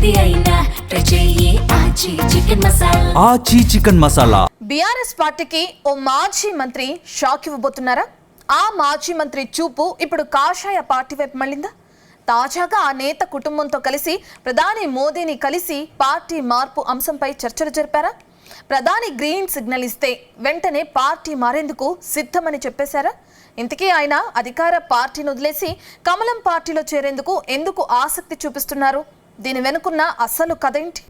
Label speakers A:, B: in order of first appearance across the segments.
A: ఏది అయినా ట్రై చెయ్యి ఆచి చికెన్ మసాలా.
B: ఆచి చికెన్ మసాలా.
C: బీఆర్ఎస్ పార్టీకి ఓ మాజీ మంత్రి షాక్ ఇవ్వబోతున్నారా? ఆ మాజీ మంత్రి చూపు ఇప్పుడు కాషాయ పార్టీ వైపు మళ్ళిందా? తాజాగా ఆ నేత కుటుంబంతో కలిసి ప్రధాని మోదీని కలిసి పార్టీ మార్పు అంశంపై చర్చలు జరిపారా? ప్రధాని గ్రీన్ సిగ్నల్ ఇస్తే వెంటనే పార్టీ మారేందుకు సిద్ధమని చెప్పేశారా? ఇంతకీ ఆయన అధికార పార్టీని వదిలేసి కమలం పార్టీలో చేరేందుకు ఎందుకు ఆసక్తి చూపిస్తున్నారు? దీని వెనుకున్న అసలు కథేంటి?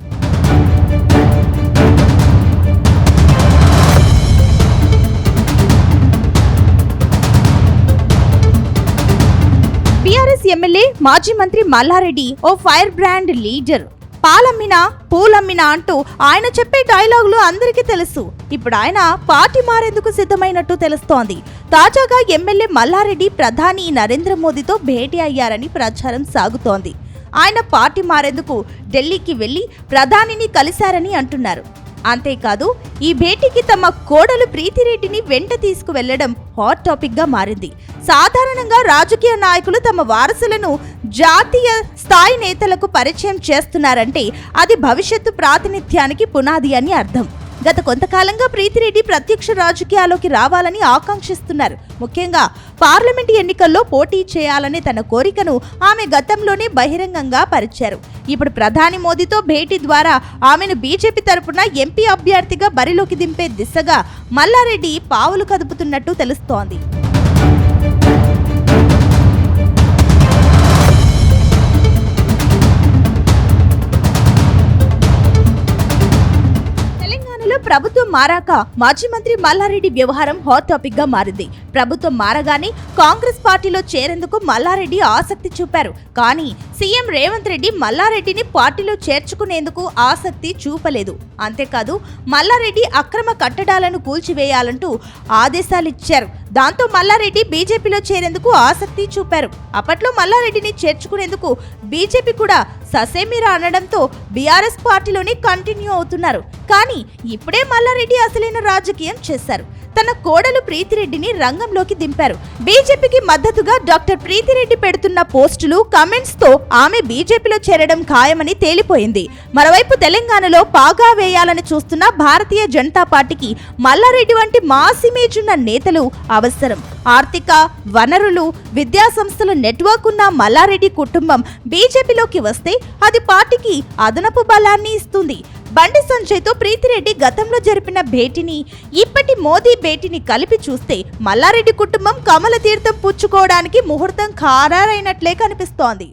D: బీఆర్ఎస్ ఎమ్మెల్యే మాజీ మంత్రి మల్లారెడ్డి ఓ ఫైర్ బ్రాండ్ లీడర్. పాలమ్మినా పూలమ్మినా అంటూ ఆయన చెప్పే డైలాగులు అందరికీ తెలుసు. ఇప్పుడు ఆయన పార్టీ మారేందుకు సిద్ధమైనట్టు తెలుస్తోంది. తాజాగా ఎమ్మెల్యే మల్లారెడ్డి ప్రధాని నరేంద్ర మోదీతో భేటీ అయ్యారని ప్రచారం సాగుతోంది. ఆయన పార్టీ మారేందుకు ఢిల్లీకి వెళ్లి ప్రధానిని కలిశారని అంటున్నారు. అంతేకాదు, ఈ భేటీకి తమ కోడలు ప్రీతిరెడ్డిని వెంట తీసుకువెళ్లడం హాట్ టాపిక్ గా మారింది. సాధారణంగా రాజకీయ నాయకులు తమ వారసులను జాతీయ స్థాయి నేతలకు పరిచయం చేస్తున్నారంటే అది భవిష్యత్తు ప్రాతినిధ్యానికి పునాది అని అర్థం. గత కొంతకాలంగా ప్రీతిరెడ్డి ప్రత్యక్ష రాజకీయాల్లోకి రావాలని ఆకాంక్షిస్తున్నారు. ముఖ్యంగా పార్లమెంటు ఎన్నికల్లో పోటీ చేయాలనే తన కోరికను ఆమె గతంలోనే బహిరంగంగా పరిచారు. ఇప్పుడు ప్రధాని మోదీతో భేటీ ద్వారా ఆమెను బీజేపీ తరపున ఎంపీ అభ్యర్థిగా బరిలోకి దింపే దిశగా మల్లారెడ్డి పావులు కదుపుతున్నట్టు తెలుస్తోంది. ప్రభుత్వం మారాక మాజీ మంత్రి మల్లారెడ్డి వ్యవహారం హాట్ టాపిక్ గా మారింది. ప్రభుత్వం మారగానే కాంగ్రెస్ పార్టీలో చేరేందుకు మల్లారెడ్డి ఆసక్తి చూపారు. కానీ సీఎం రేవంత్ రెడ్డి మల్లారెడ్డిని పార్టీలో చేర్చుకునేందుకు ఆసక్తి చూపలేదు. అంతేకాదు, మల్లారెడ్డి అక్రమ కట్టడాలను కూల్చివేయాలంటూ ఆదేశాలిచ్చారు. దాంతో మల్లారెడ్డి బీజేపీలో చేరేందుకు ఆసక్తి చూపారు. అప్పట్లో మల్లారెడ్డిని చేర్చుకునేందుకు బీజేపీ కూడా ససేమిరా అనడంతో బీఆర్ఎస్ పార్టీలోనే కంటిన్యూ అవుతున్నారు. కానీ ఇప్పుడే మల్లారెడ్డి అసలైన రాజకీయం చేశారు. తన కోడలు ప్రీతిరెడ్డిని రంగంలోకి దింపారు. బీజేపీకి మద్దతుగా డాక్టర్ ప్రీతిరెడ్డి పెడుతున్న పోస్టులు, కమెంట్స్ తో ఆమె బీజేపీలో చేరడం ఖాయమని తేలిపోయింది. మరోవైపు తెలంగాణలో పాగా వేయాలని చూస్తున్న భారతీయ జనతా పార్టీకి మల్లారెడ్డి వంటి మాస్ ఇమేజ్ ఉన్న నేతలు అవసరం. ఆర్థిక వనరులు, విద్యా సంస్థల నెట్వర్క్ ఉన్న మల్లారెడ్డి కుటుంబం బీజేపీలోకి వస్తే అది పార్టీకి అదనపు బలాన్ని ఇస్తుంది. బండి సంజయ్తో ప్రీతిరెడ్డి గతంలో జరిపిన భేటీని, ఇప్పటి మోదీ భేటీని కలిపి చూస్తే మల్లారెడ్డి కుటుంబం కమల తీర్థం పుచ్చుకోవడానికి ముహూర్తం ఖారారైనట్లే కనిపిస్తోంది.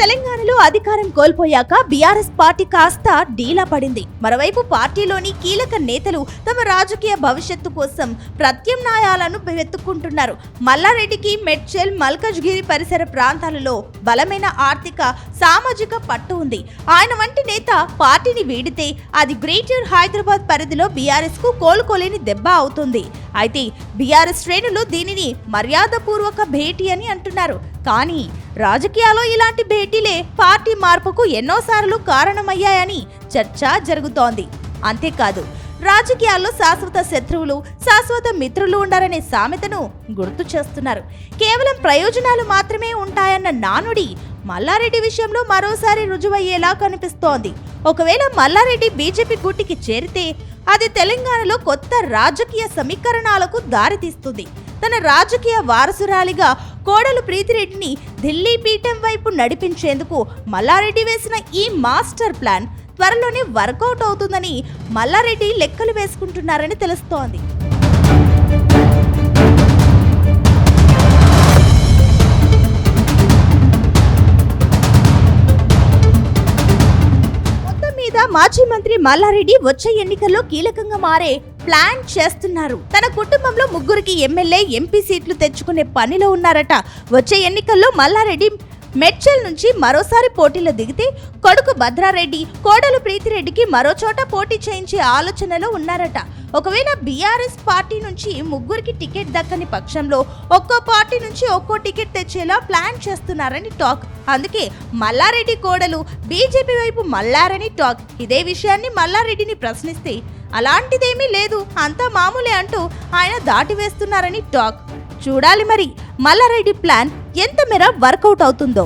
D: తెలంగాణలో అధికారం కోల్పోయాక బీఆర్ఎస్ పార్టీ కాస్త డీలా పడింది. మరోవైపు పార్టీలోని కీలక నేతలు తమ రాజకీయ భవిష్యత్తు కోసం ప్రత్యామ్నాయాలను వెతుక్కుంటున్నారు. మల్లారెడ్డికి మెడ్చల్, మల్కజ్గిరి పరిసర ప్రాంతాలలో బలమైన ఆర్థిక, సామాజిక పట్టు ఉంది. ఆయన వంటి నేత పార్టీని వీడితే అది గ్రేటర్ హైదరాబాద్ పరిధిలో బీఆర్ఎస్ కు కోలుకోలేని దెబ్బ అవుతుంది. అయితే బీఆర్ఎస్ శ్రేణులు దీనిని మర్యాదపూర్వక భేటీ అని అంటున్నారు. కానీ రాజకీయాల్లో ఇలాంటి భేటీలే పార్టీ మార్పుకు ఎన్నోసార్లు కారణమయ్యాయని చర్చ జరుగుతోంది. అంతేకాదు, రాజకీయాల్లో శాశ్వత శత్రువులు, శాశ్వత మిత్రులు ఉండాలనే సామెతను గుర్తు చేస్తున్నారు. కేవలం ప్రయోజనాలు మాత్రమే ఉంటాయన్న నానుడి మల్లారెడ్డి విషయంలో మరోసారి రుజువయ్యేలా కనిపిస్తోంది. ఒకవేళ మల్లారెడ్డి బీజేపీ గూటికి చేరితే అది తెలంగాణలో కొత్త రాజకీయ సమీకరణాలకు దారితీస్తుంది. తన రాజకీయ వారసురాలిగా కోడలు ప్రీతిరెడ్డిని ఢిల్లీ పీఠం వైపు నడిపించేందుకు మల్లారెడ్డి వేసిన ఈ మాస్టర్ ప్లాన్ త్వరలోనే వర్కౌట్ అవుతుందని మల్లారెడ్డి లెక్కలు వేసుకుంటున్నారని తెలుస్తోంది. మాజీ మంత్రి మల్లారెడ్డి వచ్చే ఎన్నికల్లో కీలకంగా మారే ప్లాన్ చేస్తున్నారు. తన కుటుంబంలో 3 ఎమ్మెల్యే, ఎంపీ సీట్లు తెచ్చుకునే పనిలో ఉన్నారట. వచ్చే ఎన్నికల్లో మల్లారెడ్డి మెడ్చల్ నుంచి మరోసారి పోటీలో దిగితే కొడుకు భద్రారెడ్డి, కోడలు ప్రీతిరెడ్డికి మరో చోట పోటీ చేయించే ఆలోచనలో ఉన్నారట. ఒకవేళ బీఆర్ఎస్ పార్టీ నుంచి 3కి టికెట్ దక్కని పక్షంలో ఒక్కో పార్టీ నుంచి ఒక్కో టికెట్ తెచ్చేలా ప్లాన్ చేస్తున్నారని టాక్. అందుకే మల్లారెడ్డి కోడలు బీజేపీ వైపు మల్లారని టాక్. ఇదే విషయాన్ని మల్లారెడ్డిని ప్రశ్నిస్తే అలాంటిదేమీ లేదు, అంతా మామూలే అంటూ ఆయన దాటివేస్తున్నారని టాక్. చూడాలి మరి మల్లారెడ్డి ప్లాన్ ఎంత మేర వర్కౌట్ అవుతుందో.